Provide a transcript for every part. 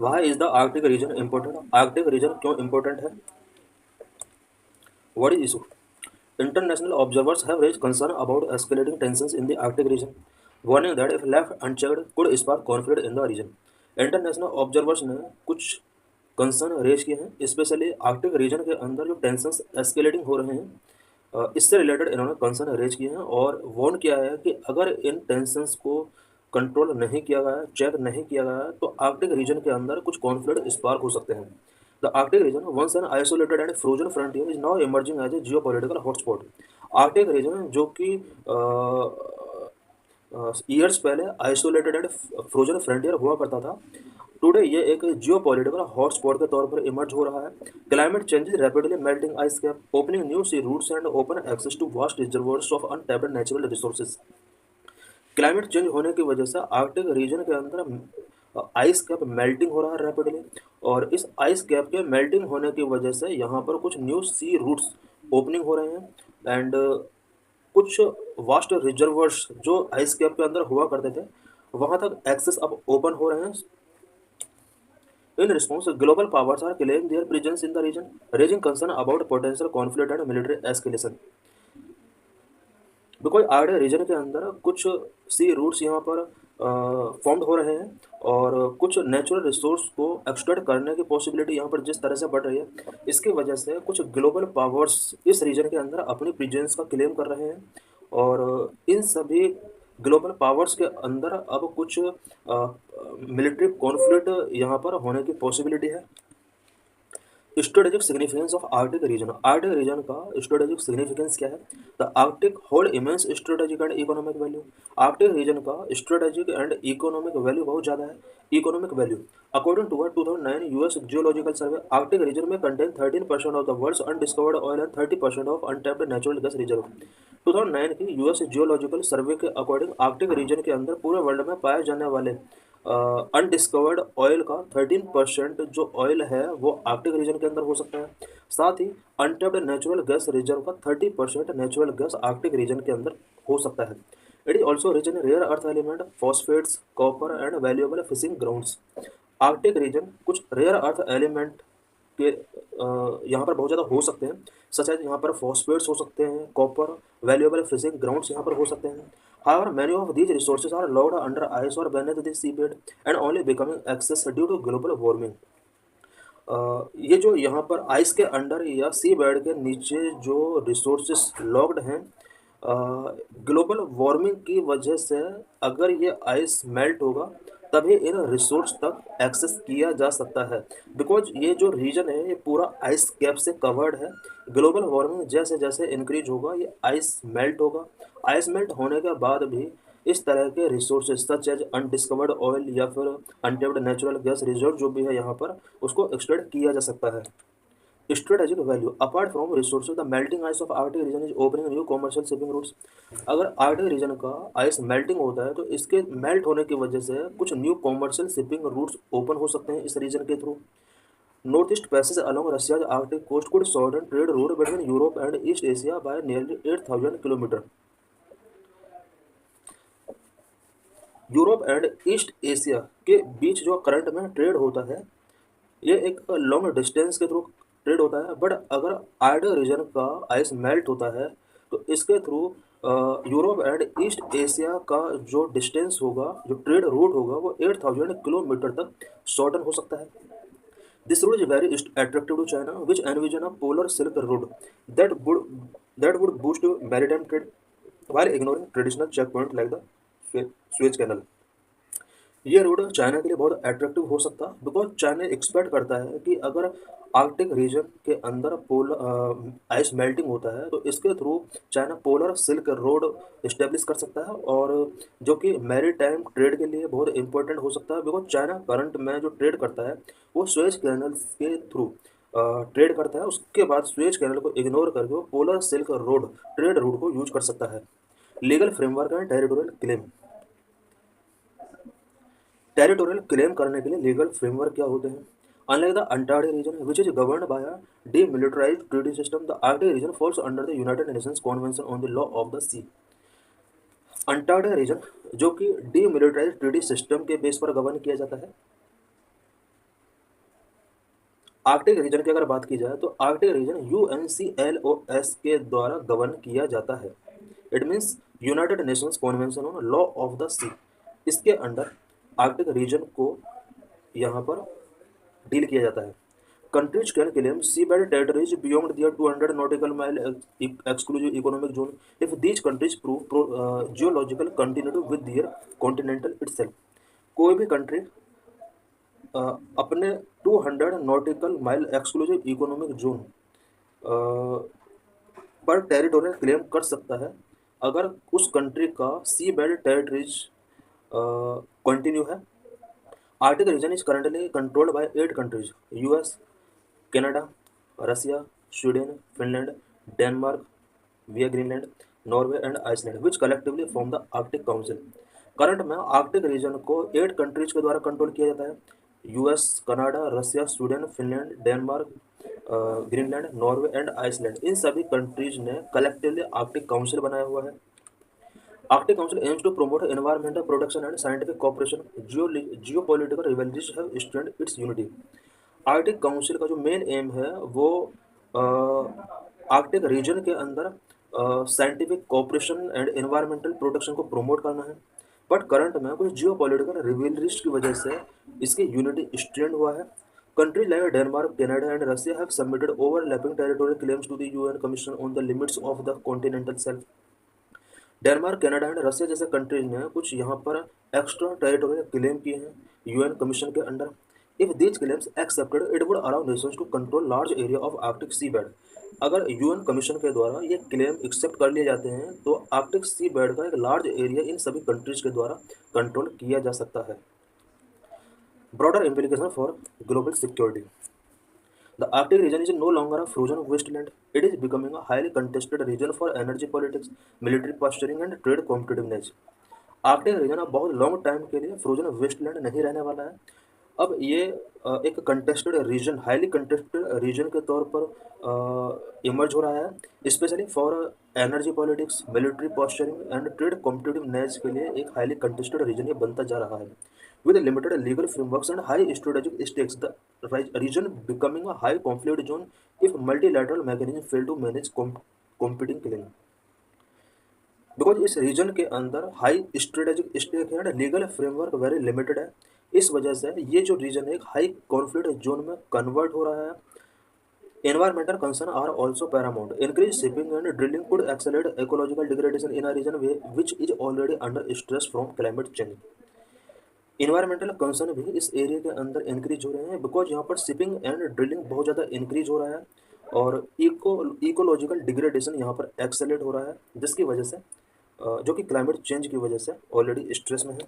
Y is the Arctic region important? Arctic region क्यों important है? What is issue? International observers have raised concern about escalating tensions in the Arctic region, warning that if left unchecked could spark conflict in the region. International observers ने कुछ concern raise किए हैं, specially Arctic region के अंदर जो tensions escalating हो रहे हैं, इससे रिलेटेड इन्होंने कंसर्न रेज किए हैं और वार्न किया है कि अगर इन टेंशंस को कंट्रोल नहीं किया गया, चेक नहीं किया गया, तो आर्कटिक रीजन के अंदर कुछ कॉन्फ्लिक्ट स्पार्क हो सकते हैं। The Arctic region, once an isolated and frozen frontier, is now emerging as a geopolitical hotspot. Arctic region जो कि ईयर्स पहले आइसोलेटेड एंड फ्रोजन फ्रंटियर हुआ करता था, टुडे ये एक जियोपॉलिटिकल हॉटस्पॉट के तौर पर इमर्ज हो रहा है। Climate change is rapidly melting ice cap, opening new sea routes and open access to vast reservoirs of untapped natural resources. Climate change होने की वजह से आर्कटिक रीजन के अंदर आइस कैप मेल्टिंग हो रहा है रैपिडली, और इस आइस कैप के मेल्टिंग होने की वजह से यहाँ पर कुछ न्यू सी रूट्स ओपनिंग हो रहे हैं, एंड कुछ वास्ट रिजर्वर्स जो आइस कैप के अंदर हुआ करते थे वहाँ तक एक्सेस अब ओपन हो रहे हैं। In response global powers are claim their presence in the region, raising concern about potential conflict and military escalation. Because Arctic region के अंदर कुछ सी रूट्स यहाँ पर फॉर्म्ड हो रहे हैं, और कुछ नेचुरल रिसोर्स को एक्सट्रैक्ट करने की पॉसिबिलिटी यहाँ पर जिस तरह से बढ़ रही है, इसकी वजह से कुछ ग्लोबल पावर्स इस रीजन के अंदर अपनी प्रेजेंस का क्लेम कर रहे हैं, और इन सभी ग्लोबल पावर्स के अंदर अब कुछ मिलिट्री कॉन्फ्लिक्ट यहाँ पर होने की पॉसिबिलिटी है। Strategic significance of Arctic region, Arctic region का स्ट्रेटेजिक सिग्निफिकेंस क्या है? The Arctic hold immense strategic and economic value. Arctic region का स्ट्रेटेजिक एंड इकोनॉमिक वैल्यू बहुत ज़्यादा है। Economic value, according to 2009 US geological survey, Arctic region में contain 13% of the world's undiscovered oil and 30% of untapped natural gas reserve. 2009 की US geological सर्वे के according Arctic region के अंदर पूरे वर्ल्ड में पाए जाने वाले अनडिस्कवर्ड ऑयल का 13% जो ऑयल है वो आर्कटिक रीजन के अंदर हो सकता है। साथ ही अनटैप्ड नेचुरल गैस रिजर्व का 30% नेचुरल गैस आर्कटिक रीजन के अंदर हो सकता है। It is also rich in rare earth element, phosphates, copper and valuable fishing grounds. Arctic region कुछ रेयर अर्थ एलिमेंट के यहाँ पर बहुत ज़्यादा हो सकते हैं, सच है यहाँ पर फॉस्फेट्स हो सकते हैं, कॉपर, वैल्यूएबल फिशिंग ग्राउंड्स यहाँ पर हो सकते हैं। However, many of these resources are locked under ice or beneath the seabed and only becoming access due to global warming. ये जो यहाँ पर आइस के अंडर या सी बेड के नीचे जो रिसोर्सेस लॉक्ड हैं, ग्लोबल वार्मिंग की वजह से अगर ये आइस मेल्ट होगा तभी इन रिसोर्स तक एक्सेस किया जा सकता है। बिकॉज ये जो रीजन है ये पूरा आइस कैप से कवर्ड है। ग्लोबल वार्मिंग जैसे जैसे इंक्रीज होगा ये आइस मेल्ट होगा। आइस मेल्ट होने के बाद भी इस तरह के resources such as undiscovered oil या फिर अनटेप्ड नेचुरल गैस रिजर्व जो भी है यहाँ पर उसको एक्सट्रैक्ट किया जा सकता है। Strategic value, apart from resources the melting ice of Arctic region is opening new commercial shipping routes. अगर आर्कटिक रीजन का आइस मेल्टिंग होता है तो इसके मेल्ट होने की वजह से कुछ new commercial shipping routes open हो सकते हैं इस रीजन के through. North east passage along Russia's Arctic coast could shorten trade route between Europe and East Asia by nearly 8,000 kilometre. Europe and east Asia के बीच जो करंट में trade होता है ये एक लॉन्ग डिस्टेंस के थ्रू ट्रेड होता है, बट अगर आर्कटिक रीजन का आइस मेल्ट होता है तो इसके through Europe and east Asia का जो डिस्टेंस होगा, जो ट्रेड रूट होगा वो 8,000 किलोमीटर तक शॉर्टन हो सकता है। This route is very attractive to China, which envision a polar silk route that would that would boost maritime trade while ignoring traditional checkpoints like the Suez Canal। ये root China के लिए बहुत attractive हो सकता है, because China expect करता है कि अगर आर्कटिक रीजन के अंदर पोलर आइस मेल्टिंग होता है तो इसके through China polar silk road establish कर सकता है, और जो कि मैरी टाइम ट्रेड के लिए बहुत इंपॉर्टेंट हो सकता है। बिकॉज चाइना करंट में जो ट्रेड करता है वो स्वेज कैनल के थ्रू ट्रेड करता है, उसके बाद स्वेज कैनल को इग्नोर करके वो polar silk road trade route को यूज कर सकता है। Legal framework and territorial claim, territorial claim करने के लिए लीगल फ्रेमवर्क क्या होते हैं? Unlike the Antarctic region which is governed by a demilitarised treaty system, the Arctic region falls under the United Nations convention on the law of the sea. Antarctic region जो कि demilitarised treaty system के base पर govern किया जाता है, Arctic region की अगर बात की जाए तो आर्कटिक रीजन यूएनसीएलओएस के द्वारा गवर्न किया जाता है। It means United Nations convention on law of the sea. इसके अंडर आर्कटिक रीजन को यहाँ पर डील किया जाता है। Countries can claim seabed territories beyond their 200 nautical mile exclusive economic zone if these countries prove geological continuity with their continental itself. कोई भी country अपने 200 nautical mile exclusive economic zone पर टेरिटोरियल क्लेम कर सकता है अगर उस country का सी बेड टेरिटरीज कंटिन्यू है। Arctic region is currently controlled by 8 countries: US, Canada, Russia, Sweden, Finland, Denmark, via Greenland, Norway and Iceland which collectively form the Arctic council. Current में Arctic region को 8 countries के द्वारा control किया जाता है: US, Canada, Russia, Sweden, Finland, Denmark, Greenland, Norway and Iceland. इन सभी countries ने कलेक्टिवली आर्कटिक काउंसिल बनाया हुआ है। Arctic Council aims to promote environmental protection and scientific cooperation. Geopolitical rivalries have strained its unity. Arctic council का जो main M है वो आर्कटिक रीजन के अंदर scientific cooperation and environmental protection को प्रमोट करना है। बट करंट में कुछ जियो पॉलिटिकल रिवेलरीज की वजह से इसकी यूनिटी स्ट्रेंड हुआ है। Country like Denmark, Canada and Russia have submitted overlapping territorial claims to the UN commission on the limits of the continental shelf. Denmark, Canada and Russia जैसे countries ने कुछ यहाँ पर एक्स्ट्रा टेरिटोरियल क्लेम किए हैं UN commission के under. If these claims accepted it would allow nations to control large area of Arctic seabed. अगर UN commission के द्वारा ये क्लेम एक्सेप्ट कर लिए जाते हैं तो आर्कटिक सी बेड का एक लार्ज एरिया इन सभी कंट्रीज के द्वारा कंट्रोल किया जा सकता है। Broader implication for global security. The Arctic region is no longer a frozen wasteland. It is becoming a highly contested region for energy politics, military posturing and trade competitiveness. Arctic region अब बहुत long time के लिए frozen Westland नहीं रहने वाला है। अब ये एक contested region, highly contested region के तौर पर इमर्ज हो रहा है, especially for energy politics, military posturing and trade competitiveness के लिए एक हाईली कंटेस्टेड रीजन ये बनता जा रहा है। With limited legal frameworks and high strategic stakes the region becoming a high conflict zone if multilateral mechanism fail to manage competing claim. Because इस region के अंदर हाई स्ट्रेटेजिक स्टेक है and legal framework very limited है, इस वजह से ये जो रीजन है एक हाई कॉन्फ्लिक्ट जोन में कन्वर्ट हो रहा है। Environmental concern are also paramount. Increase shipping and drilling could accelerate ecological degradation in a region which is already under stress from climate change. Environmental concern भी इस area के अंदर increase हो रहे हैं बिकॉज यहाँ पर शिपिंग एंड ड्रिलिंग बहुत ज़्यादा इंक्रीज हो रहा है और इकोलॉजिकल डिग्रेडेशन यहाँ पर एक्सेलरेट हो रहा है, जिसकी वजह से जो कि क्लाइमेट चेंज की वजह से ऑलरेडी स्ट्रेस में है।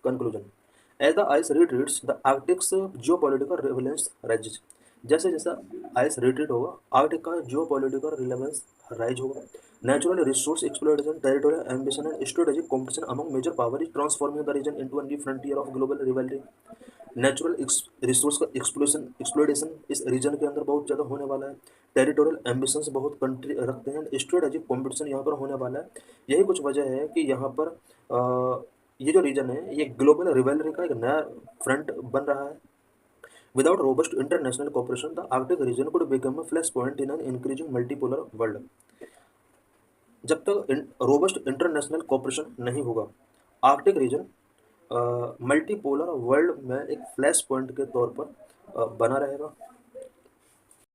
Conclusion. As the ice retreats the Arctic's geopolitical relevance rises. जैसे जैसा आइस रिट्रीट होगा आर्कटिक का जियोपॉलिटिकल रिलेवेंस राइज होगा। Natural resource exploration, territorial ambition and strategic competition among major power is transforming the region into a new frontier of global rivalry. Natural resource का exploration इस region के अंदर बहुत ज़्यादा होने वाला है। टेरिटोरियल एम्बिशंस बहुत कंट्री रखते हैं, स्ट्रेटेजिक कॉम्पिटिशन यहाँ पर होने वाला है। यही कुछ वजह है कि यहाँ पर ये जो रीजन है ये ग्लोबल रिवलरी का एक नया फ्रंट बन रहा है। Without robust international cooperation the Arctic reason could become a flash point in an increasing multipolar world. जब तक रोबस्ट इंटरनेशनल कोऑपरेशन नहीं होगा आर्कटिक रीजन मल्टीपोलर वर्ल्ड में एक फ्लैश पॉइंट के तौर पर बना रहेगा।